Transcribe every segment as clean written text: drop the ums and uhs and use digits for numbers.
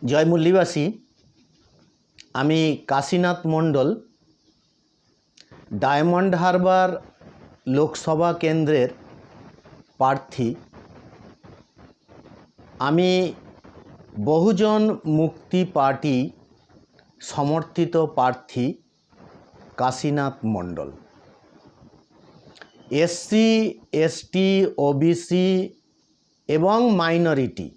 জয়মল্লীবাসী, আমি কাশীনাথ মণ্ডল, ডায়মন্ড হারবার লোকসভা কেন্দ্রের প্রার্থী। আমি বহুজন মুক্তি পার্টি সমর্থিত প্রার্থী কাশীনাথ মণ্ডল। এসসি, এসটি, ওবিসি এবং মাইনরিটি,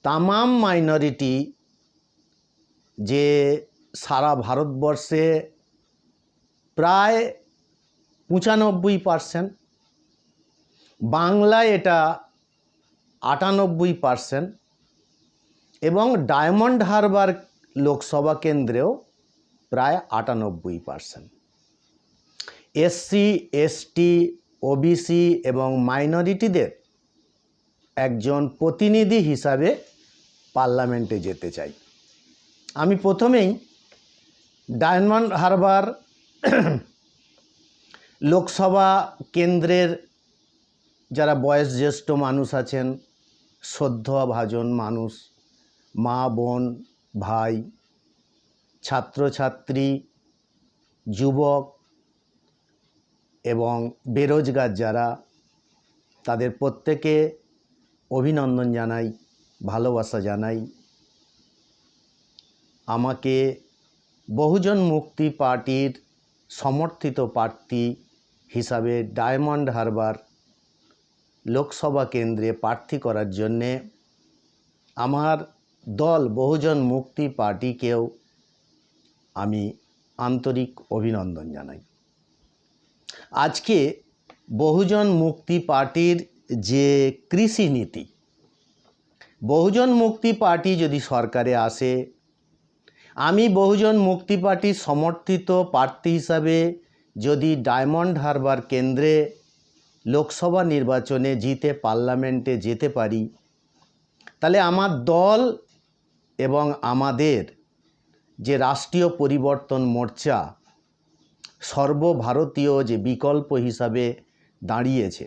তামাম মাইনরিটি যে সারা ভারতবর্ষে প্রায় 95%, বাংলায় এটা 98% এবং ডায়মন্ড হারবার লোকসভা কেন্দ্রেও প্রায় 98%। এসসি, এসটি, ওবিসি এবং মাইনরিটিদের একজন প্রতিনিধি হিসাবে পার্লামেন্টে যেতে চাই। আমি প্রথমেই ডায়মন্ড হারবার লোকসভা কেন্দ্রের যারা বয়োজ্যেষ্ঠ মানুষ আছেন, শ্রদ্ধাভাজন মানুষ, মা, বোন, ভাই, ছাত্রছাত্রী, যুবক এবং বেরোজগার যারা, তাদের প্রত্যেকে অভিনন্দন জানাই, ভালোবাসা জানাই। আমাকে বহুজন মুক্তি পার্টির সমর্থিত প্রার্থী হিসাবে ডায়মন্ড হারবার লোকসভা কেন্দ্রে প্রার্থী করার জন্যে আমার দল বহুজন মুক্তি পার্টিকেও আমি আন্তরিক অভিনন্দন জানাই। আজকে বহুজন মুক্তি পার্টির যে কৃষি নীতি, বহুজন মুক্তি পার্টি যদি সরকারে আসে, আমি বহুজন মুক্তি পার্টির সমর্থিত প্রার্থী হিসাবে যদি ডায়মন্ড হারবার কেন্দ্রে লোকসভা নির্বাচনে জিতে পার্লামেন্টে যেতে পারি, তাহলে আমার দল এবং আমাদের যে রাষ্ট্রীয় পরিবর্তন মোর্চা সর্বভারতীয় যে বিকল্প হিসাবে দাঁড়িয়েছে,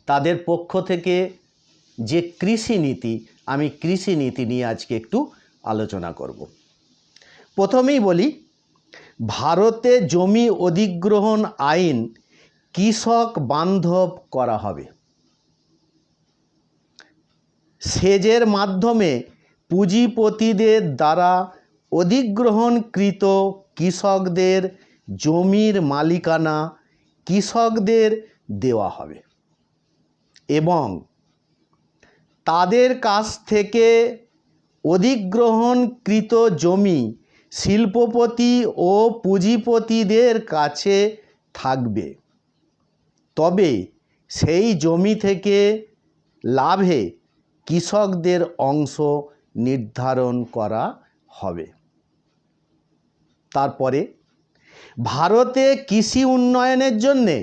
তাদের পক্ষ থেকে যে কৃষি নীতি, আমি কৃষি নীতি নিয়ে আজকে একটু আলোচনা করব। প্রথমেই বলি, ভারতে জমি অধিগ্রহণ আইন কৃষক বান্ধব করা হবে। সেচের মাধ্যমে পুঁজিপতিদের দ্বারা অধিগ্রহণকৃত কৃষকদের জমির মালিকানা কৃষকদের দেওয়া হবে এবং তাদের কাছ থেকে অধিগ্রহণকৃত জমি শিল্পপতি ও পুঁজিপতিদের কাছে থাকবে। তবে সেই জমি থেকে লাভে কৃষকদের অংশ নির্ধারণ করা হবে। তারপরে ভারতে কৃষি উন্নয়নের জন্যে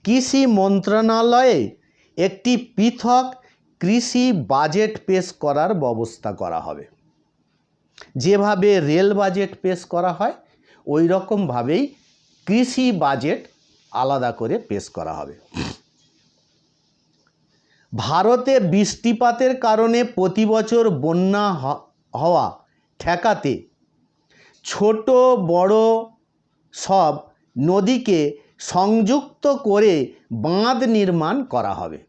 কৃষি মন্ত্রণালয়ে একটি পৃথক কৃষি বাজেট পেশ করার ব্যবস্থা করা হবে। যেভাবে রেল বাজেট পেশ করা হয়, ওই রকমভাবেই কৃষি বাজেট আলাদা করে পেশ করা হবে। ভারতে বৃষ্টিপাতের কারণে প্রতি বছর বন্যা হওয়া ঠেকাতে ছোট বড় সব নদীকে সংযুক্ত করে বাঁধ নির্মাণ করা হবে।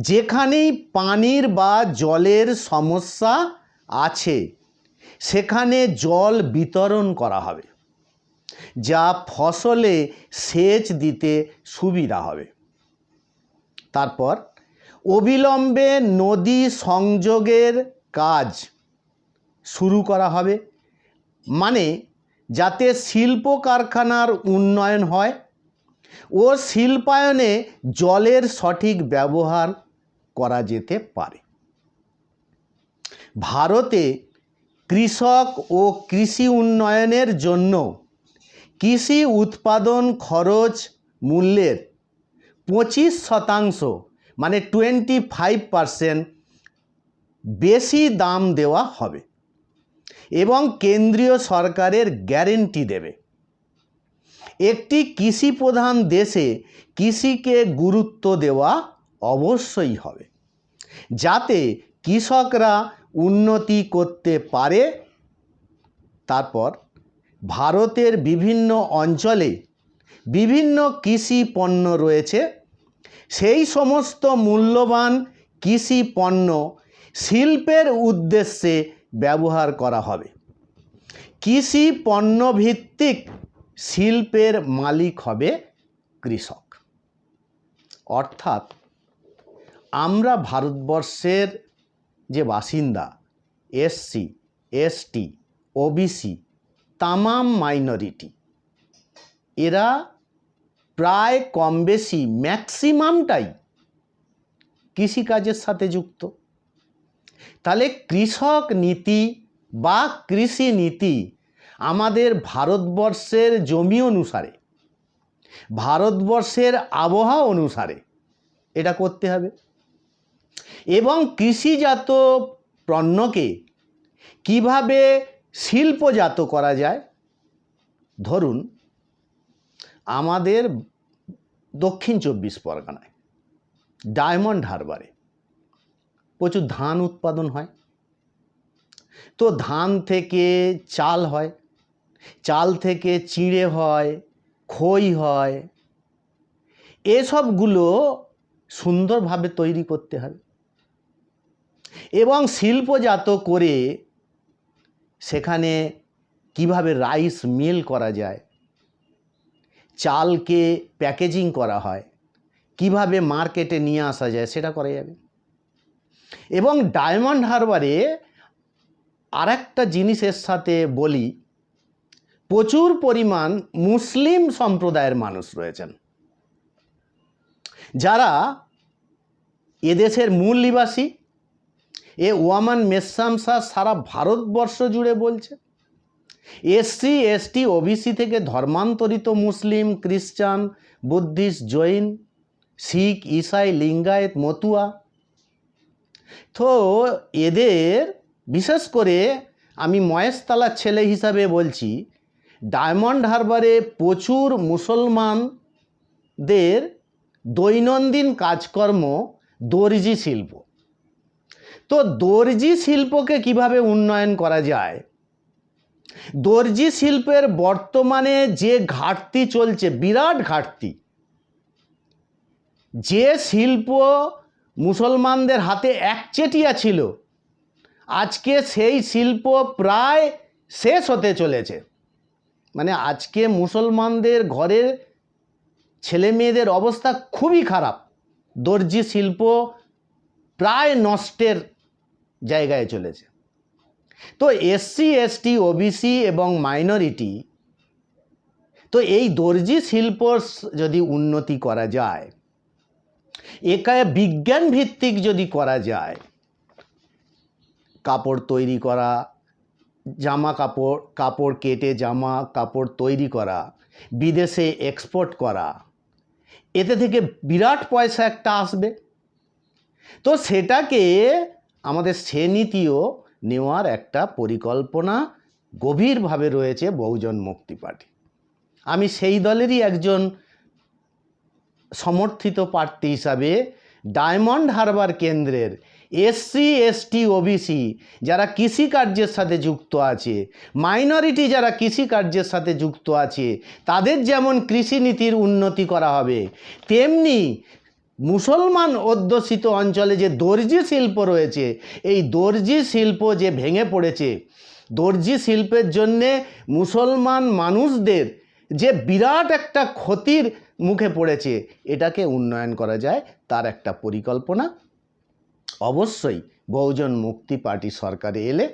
যেখানেই পানির বা জলের সমস্যা আছে, সেখানে জল বিতরণ করা হবে, যা ফসলে সেচ দিতে সুবিধা হবে। তারপর অবিলম্বে নদী সংযোগের কাজ শুরু করা হবে, মানে যাতে শিল্প কারখানার উন্নয়ন হয় ও শিল্পায়নে জলের সঠিক ব্যবহার করা যেতে পারে। ভারতে কৃষক ও কৃষি উন্নয়নের জন্য কৃষি উৎপাদন খরচ মূল্যের 25% মানে 25% বেশি দাম দেওয়া হবে এবং কেন্দ্রীয় সরকারের গ্যারেন্টি দেবে। একটি কৃষি প্রধান দেশে কৃষিকে গুরুত্ব দেওয়া অবশ্যই হবে, যাতে কৃষকরা উন্নতি করতে পারে। তারপর ভারতের বিভিন্ন অঞ্চলে বিভিন্ন কৃষি পণ্য রয়েছে, সেই সমস্ত মূল্যবান কৃষি পণ্য শিল্পের উদ্দেশ্যে ব্যবহার করা হবে। কৃষি পণ্য ভিত্তিক শিল্পের মালিক হবে কৃষক। অর্থাৎ আমরা ভারতবর্ষের যে বাসিন্দা, এসসি, এসটি, ওবিসি, তামাম মাইনরিটি, এরা প্রায় কম বেশি ম্যাক্সিমামটাই কৃষিকাজের সাথে যুক্ত। তাহলে কৃষক নীতি বা কৃষি নীতি আমাদের ভারতবর্ষের জমি অনুসারে, ভারতবর্ষের আবহাওয়া অনুসারে এটা করতে হবে। এবং কৃষিজাত পণ্যকে কিভাবে শিল্পজাত করা যায়, ধরুন আমাদের দক্ষিণ চব্বিশ পরগনায় ডায়মন্ড হারবারে প্রচুর ধান উৎপাদন হয়। তো ধান থেকে চাল হয়, চাল থেকে চিঁড়ে হয়, খই হয়, এসবগুলো সুন্দরভাবে তৈরি করতে হবে এবং শিল্পজাত করে সেখানে কিভাবে রাইস মিল করা যায়, চালকে প্যাকেজিং করা হয়, কিভাবে মার্কেটে নিয়ে আসা যায়, সেটা করা যাবে। এবং ডায়মন্ড হারবারে আরেকটা জিনিসের সাথে বলি, প্রচুর পরিমাণ মুসলিম সম্প্রদায়ের মানুষ রয়েছেন, যারা এদেশের মূল নিবাসী। এ ওয়ামান মেসামসা সারা ভারতবর্ষ জুড়ে বলছে। এসসি, এসটি, ওবিসি থেকে ধর্মান্তরিত মুসলিম, খ্রিস্টান, বুদ্ধিস্ট, জৈন, শিখ, ইসাই, লিঙ্গায়েত, মতুয়া। তো এদের বিশেষ করে আমি মহেশতলার ছেলে হিসাবে বলছি, ডায়মন্ড হারবারে প্রচুর মুসলমানদের দৈনন্দিন কাজকর্ম দর্জি শিল্প। তো দর্জি শিল্পকে কিভাবে উন্নয়ন করা যায়, দর্জি শিল্পের বর্তমানে যে ঘাটতি চলছে, বিরাট ঘাটতি, যে শিল্প মুসলমানদের হাতে একচেটিয়া ছিল, আজকে সেই শিল্প প্রায় শেষ হতে চলেছে। মানে আজকে মুসলমানদের ঘরের ছেলে মেয়েদের অবস্থা খুবই খারাপ। দর্জি শিল্প প্রায় নষ্টের জায়গায় চলেছে। তো এসসি, এসটি, ওবিসি এবং মাইনরিটি, তো এই দর্জি শিল্প যদি উন্নতি করা যায়, একে বিজ্ঞান ভিত্তিক যদি করা যায়, কাপড় তৈরি করা, জামা কাপড় কেটে জামা কাপড় তৈরি করা, বিদেশে এক্সপোর্ট করা, এতে থেকে বিরাট পয়সা একটা আসবে। তো সেটাকে আমাদের সে নীতিও নেওয়ার একটা পরিকল্পনা গভীরভাবে রয়েছে বহুজন মুক্তি পার্টি। আমি সেই দলেরই একজন সমর্থিত প্রার্থী হিসাবে ডায়মন্ড হারবার কেন্দ্রের এসসি, এসটি, ওবিসি যারা কৃষিকার্যের সাথে যুক্ত আছে, মাইনরিটি যারা কৃষিকার্যের সাথে যুক্ত আছে, তাদের যেমন কৃষিনীতির উন্নতি করা হবে, তেমনি মুসলমান অধ্যুষিত অঞ্চলে যে দর্জি শিল্প রয়েছে, এই দর্জি শিল্প যে ভেঙে পড়েছে, দর্জি শিল্পের জন্যে মুসলমান মানুষদের যে বিরাট একটা ক্ষতির মুখে পড়েছে, এটাকে উন্নয়ন করা যায়, তার একটা পরিকল্পনা অবশ্যই বহুজন মুক্তি পার্টি সরকারে এলে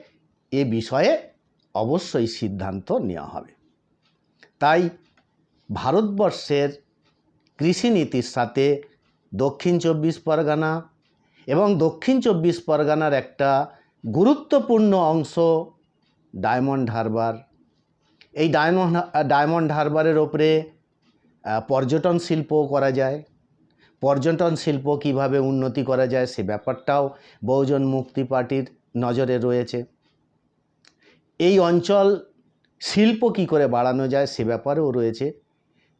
এ বিষয়ে অবশ্যই সিদ্ধান্ত নেওয়া হবে। তাই ভারতবর্ষের কৃষিনীতির সাথে দক্ষিণ চব্বিশ পরগনা এবং দক্ষিণ চব্বিশ পরগনার একটা গুরুত্বপূর্ণ অংশ ডায়মন্ড হারবার। এই ডায়মন্ড হারবারের ওপরে পর্যটন শিল্পও করা যায়। পর্যটন শিল্প কিভাবে উন্নতি করা যায় সে ব্যাপারটাও বহুজন মুক্তি পার্টির নজরে রয়েছে। এই অঞ্চল শিল্প কি করে বাড়ানো যায় সে ব্যাপারেও রয়েছে।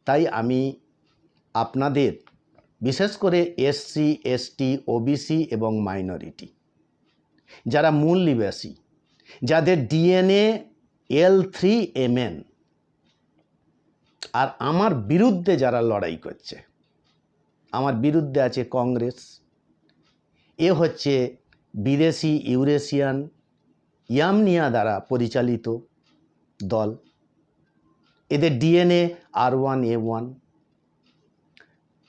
তাই আমি আপনাদের বিশেষ করে এসসি, এসটি, ওবিসি এবং মাইনরিটি যারা মূল নিবাসী, যাদের ডিএনএ L3MN, আর আমার বিরুদ্ধে যারা লড়াই করছে, আমার বিরুদ্ধে আছে কংগ্রেস। এ হচ্ছে বিদেশি ইউরেশিয়ান ইয়ামনিয়া দ্বারা পরিচালিত দল, এদের ডিএনএ R1A1।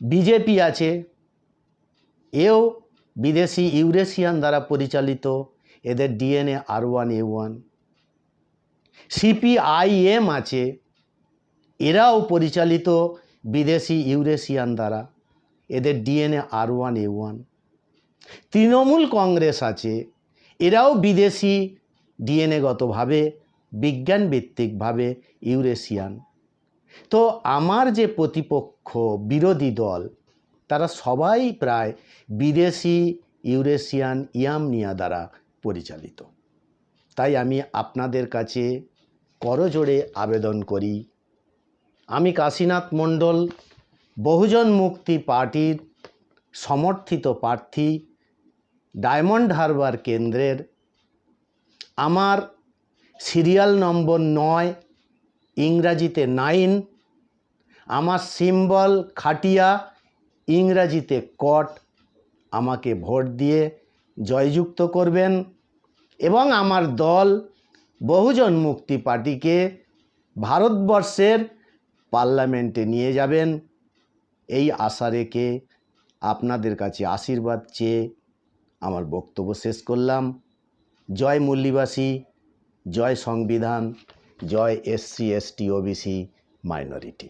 বিজেপি আছে, এও বিদেশি ইউরেশিয়ান দ্বারা পরিচালিত, এদের ডিএনএ R1A1। CPIM আছে, এরাও পরিচালিত বিদেশি ইউরেশিয়ান দ্বারা, এদের ডিএনএ R1A1। তৃণমূল কংগ্রেস আছে, এরাও বিদেশি ডিএনএগতভাবে, বিজ্ঞানভিত্তিকভাবে ইউরেশিয়ান। তো আমার যে প্রতিপক্ষ বিরোধী দল, তারা সবাই প্রায় বিদেশি ইউরেশিয়ান ইয়ামনিয়া দ্বারা পরিচালিত। তাই আমি আপনাদের কাছে করজোড়ে আবেদন করি, আমি কাশীনাথ মণ্ডল, বহুজন মুক্তি পার্টির সমর্থিত প্রার্থী, ডায়মন্ড হারবার কেন্দ্রের, আমার সিরিয়াল নম্বর 9, ইংরাজিতে 9, আমার সিম্বল খাটিয়া, ইংরাজিতে কট, আমাকে ভোট দিয়ে জয়যুক্ত করবেন এবং আমার দল বহুজন মুক্তি পার্টিকে ভারতবর্ষের পার্লামেন্টে নিয়ে যাবেন, এই আশা রেখে আপনাদের কাছে আশীর্বাদ চেয়ে আমার বক্তব্য শেষ করলাম। জয় মূল্যবাসী, জয় সংবিধান, জয় SC ST OBC মাইনরিটি।